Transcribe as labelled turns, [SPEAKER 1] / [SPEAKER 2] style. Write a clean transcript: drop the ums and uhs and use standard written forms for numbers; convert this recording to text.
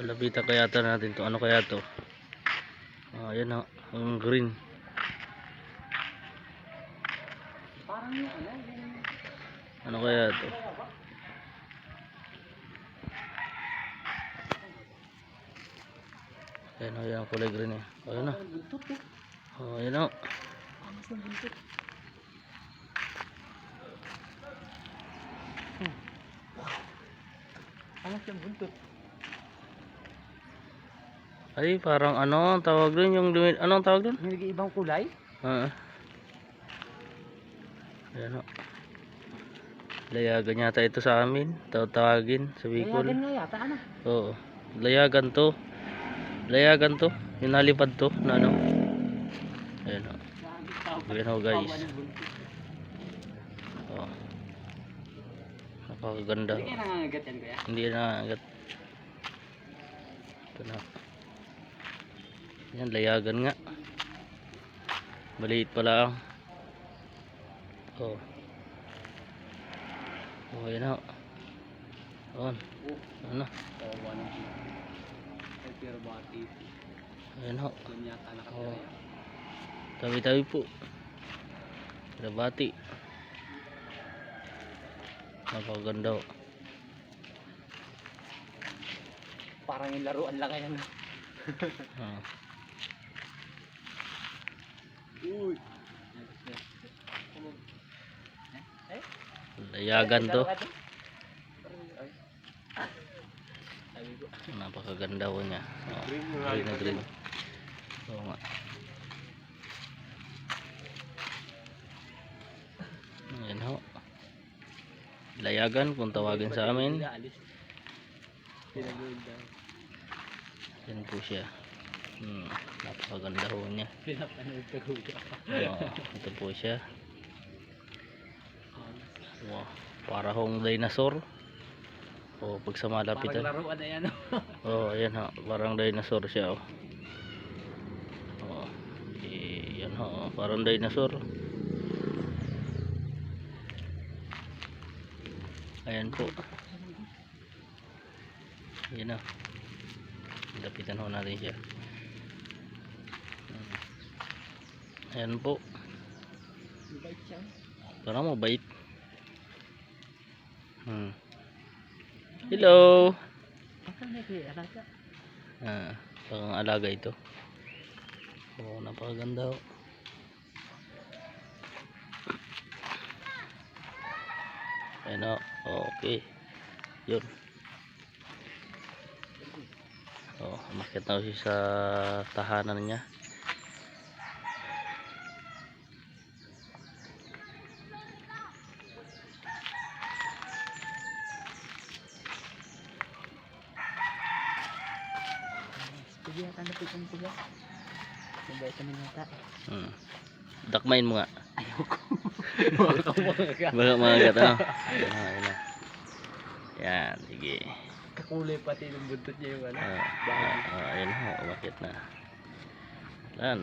[SPEAKER 1] Lapitan kaya natin to. Ano kaya to? Ayan o, ang green.
[SPEAKER 2] Parang yung
[SPEAKER 1] Ano kaya to? Ayan o, yan kulay green eh. Ayan o. Ayan o.
[SPEAKER 2] Amas ng buntot. Amas ng buntot.
[SPEAKER 1] Ay, parang ano ang tawag dun? Anong tawag dun?
[SPEAKER 2] May ibang kulay?
[SPEAKER 1] Ayan o. Layagan yata ito sa amin. Tawagin sa Bicol.
[SPEAKER 2] Layagan nga yata, ano?
[SPEAKER 1] Oo. Layagan to. Layagan to. Yung nalipad to. Na ano. Ayan o. Ayan o guys. Oo. Napakaganda.
[SPEAKER 2] Hindi kaya nangangagat yan kaya?
[SPEAKER 1] Hindi nangangagat. Ito na. Yan, layagan nga. Maliit pala ang. Oh. Oh, yan o. On. Ano?
[SPEAKER 2] Pero bati.
[SPEAKER 1] Ayan o.
[SPEAKER 2] Yan yata
[SPEAKER 1] Oh.
[SPEAKER 2] nakataya.
[SPEAKER 1] Tabi-tabi po. Bati. Napakaganda o.
[SPEAKER 2] Parang yung laruan lang yan. Uy.
[SPEAKER 1] Layagan to. Napakaganda ko niya. Oh, green na green. Oo nga. Ayan ho. Layagan kung tawagin sa amin. Yan po siya. Napakaganda ho niya. Ito po siya. Wow, para hong dinosaur. Pag sa malapitan.
[SPEAKER 2] Parang laruan na yan.
[SPEAKER 1] Ayan ha, parang dinosaur siya oh. Ayan ha, parang dinosaur. Ayan po. Ayan ha. Lapitan ho natin siya. Ayan po. Parang mabait. Hello. Parang alaga ito. Napakaganda. Ayan o. Okay. Yun. Umakyat na siya sa tahanan niya.
[SPEAKER 2] Sige, ano po itong pula? Nabay kami nata.
[SPEAKER 1] Dakmain mo nga.
[SPEAKER 2] Ayoko.
[SPEAKER 1] Baka mga ano. Ayan. Yan, sige.
[SPEAKER 2] Kakulay pati ng buntot niya yung ano.
[SPEAKER 1] Ayan ho, umakyat na. Wala na.